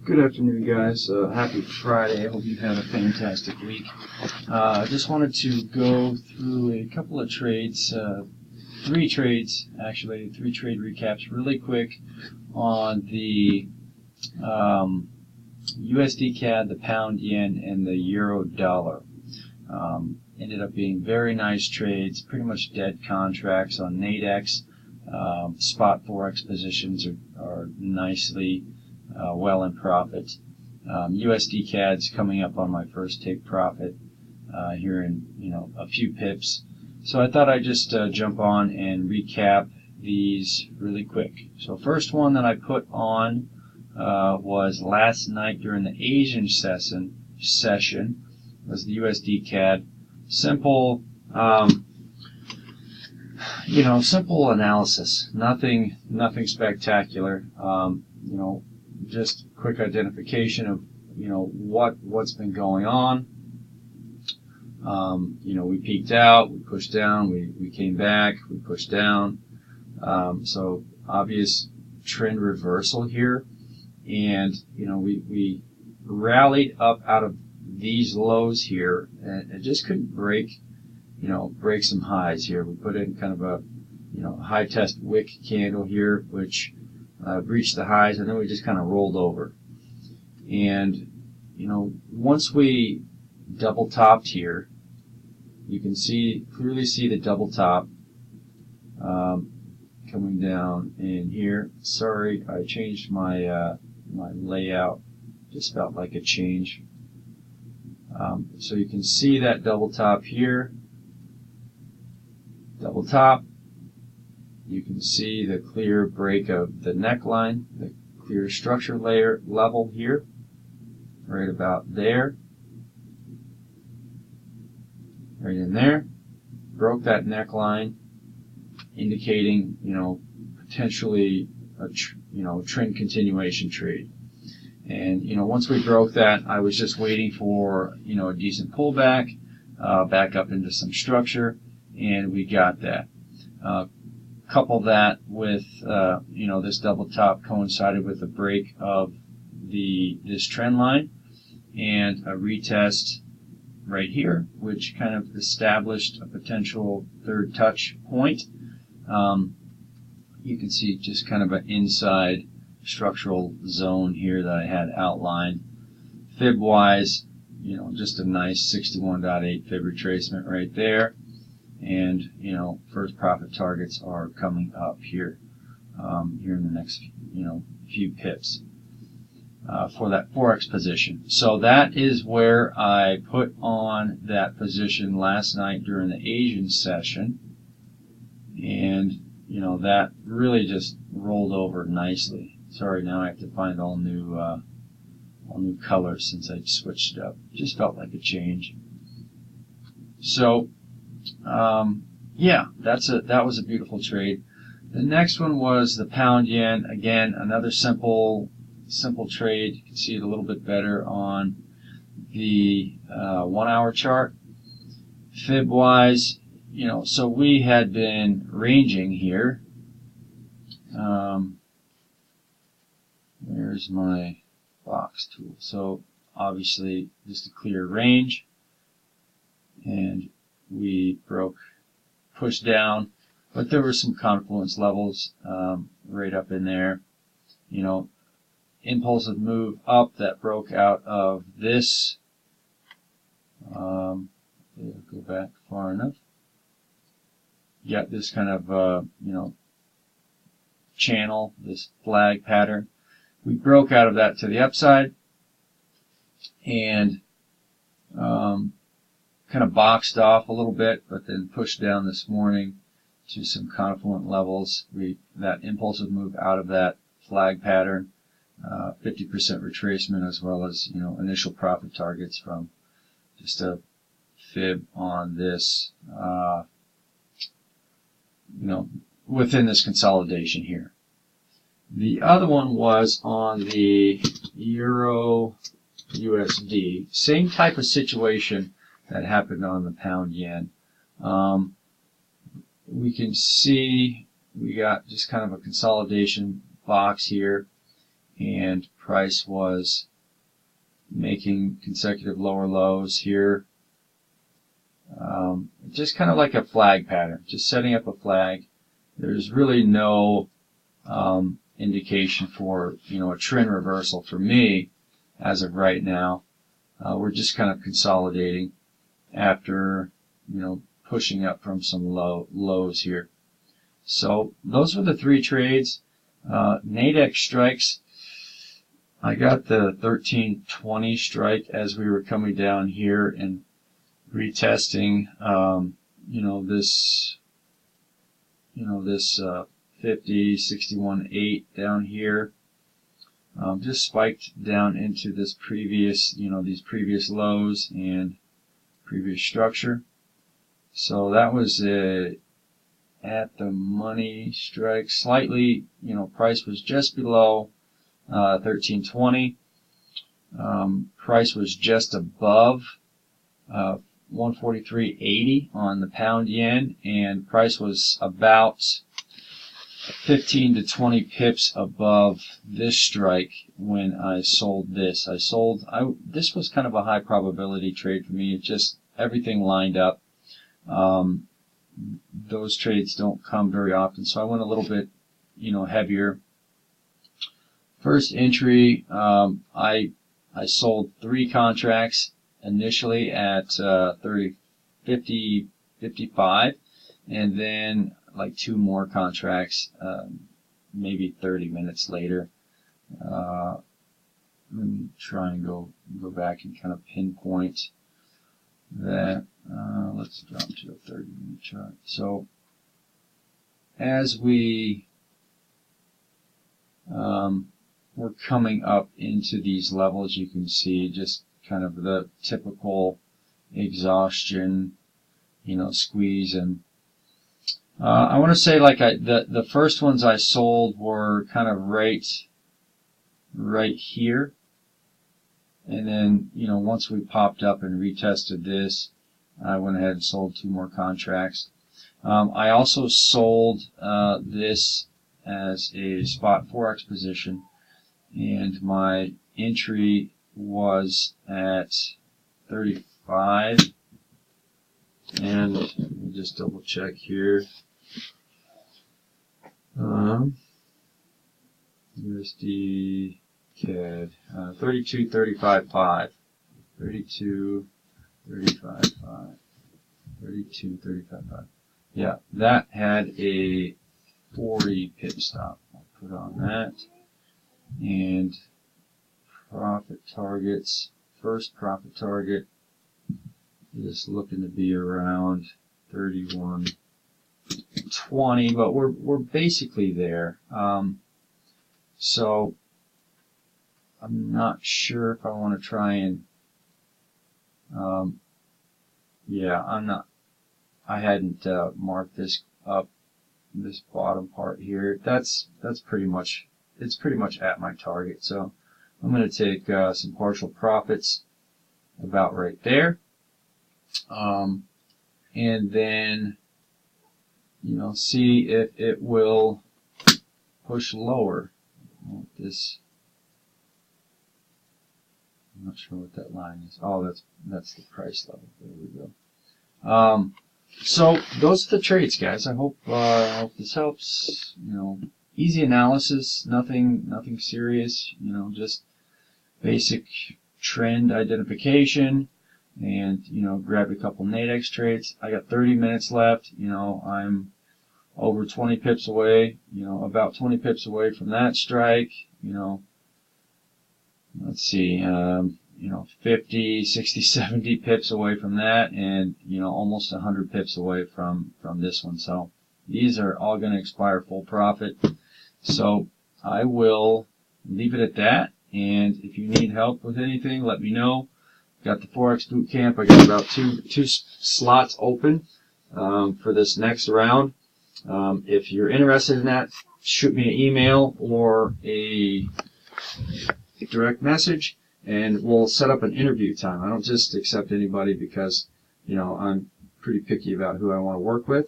Good afternoon, guys. Happy Friday. I hope you've had a fantastic week. I just wanted to go through a couple of trades, three trade recaps really quick on the USDCAD, the pound yen, and the euro dollar. Ended up being very nice trades, pretty much dead contracts on Nadex. Spot forex positions are nicely well in profit. USDCAD's coming up on my first take profit here in a few pips. So I thought I'd just jump on and recap these really quick. So first one that I put on was last night during the Asian session was the USDCAD. Simple, simple analysis. Nothing spectacular. Just quick identification of what's been going on. We peaked out, we pushed down, we came back, we pushed down. So obvious trend reversal here, and we rallied up out of these lows here, and it just couldn't break some highs here. We put in kind of a high test wick candle here, which breached the highs, and then we just kind of rolled over. And once we double topped here, you can clearly see the double top coming down in here. Sorry, I changed my my layout. Just felt like a change. So you can see that double top here. Double top. You can see the clear break of the neckline, the clear structure layer level here, right about there, right in there. Broke that neckline, indicating potentially a trend continuation trade. And once we broke that, I was just waiting for a decent pullback, back up into some structure, and we got that. Couple that with this double top coincided with the break of this trend line and a retest right here, which kind of established a potential third touch point. You can see just kind of an inside structural zone here that I had outlined. Fib wise, just a nice 61.8 fib retracement right there. And first profit targets are coming up here here in the next few pips for that forex position. So that is where I put on that position last night during the Asian session, and that really just rolled over nicely. Sorry, now I have to find all new colors since I switched it up. Just felt like a change. So yeah, that was a beautiful trade. The next one was the pound yen. Again, another simple trade. You can see it a little bit better on the 1 hour chart. Fib wise, so we had been ranging here. Where's my box tool? So obviously just a clear range, and we pushed down, but there were some confluence levels right up in there. Impulsive move up that broke out of this. Go back far enough. You got this kind of channel, this flag pattern. We broke out of that to the upside, and kind of boxed off a little bit, but then pushed down this morning to some confluent levels. That impulsive move out of that flag pattern, 50% retracement, as well as initial profit targets from just a fib on this within this consolidation here. The other one was on the Euro USD, same type of situation that happened on the pound yen. We can see we got just kind of a consolidation box here, and price was making consecutive lower lows here. Just kind of like a flag pattern, just setting up a flag. There's really no indication for, a trend reversal for me as of right now. We're just kind of consolidating after, pushing up from some lows here. So those were the three trades. Nadex strikes. I got the 1320 strike as we were coming down here and retesting, this 50, 61.8 down here. Just spiked down into this previous, these previous lows and previous structure. So that was at the money strike. Slightly, price was just below 1320. Price was just above 143.80 on the pound yen, and price was about 15 to 20 pips above this strike when I sold this. This was kind of a high probability trade for me. It just, everything lined up. Those trades don't come very often, so I went a little bit, heavier. First entry, I sold 3 contracts initially at 50.55, and then like 2 more contracts, maybe 30 minutes later. Let me try and go back and kind of pinpoint that. Let's drop to a 30-minute chart. So as we're coming up into these levels, you can see just kind of the typical exhaustion, squeeze. And I want to say, like, the first ones I sold were kind of right here, and then once we popped up and retested this, I went ahead and sold 2 more contracts. I also sold this as a spot forex position, and my entry was at 35. And let me just double check here. USDCAD 32.35.5. 32.35.5. 32.35.5. Yeah, that had a 40 pip stop. I'll put on that. And profit targets. First profit target is looking to be around 31.20, but we're basically there. So I'm not sure if I want to try and I hadn't marked this up, this bottom part here. That's pretty much, it's pretty much at my target. So I'm going to take some partial profits about right there. And then, see if it will push lower. This, I'm not sure what that line is. Oh, that's the price level. There we go. So those are the trades, guys. I hope this helps. Easy analysis, nothing serious. Just basic trend identification, and grabbed a couple Nadex trades. I got 30 minutes left. I'm over 20 pips away. About 20 pips away from that strike. Let's see. 50, 60, 70 pips away from that, and almost 100 pips away from this one. So these are all going to expire full profit. So I will leave it at that. And if you need help with anything, let me know. Got the Forex Boot Camp. I got about two slots open for this next round. If you're interested in that, shoot me an email or a direct message, and we'll set up an interview time. I don't just accept anybody because, I'm pretty picky about who I want to work with.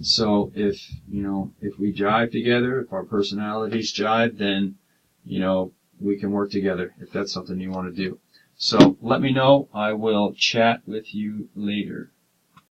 So if we jive together, if our personalities jive, then, we can work together if that's something you want to do. So let me know. I will chat with you later.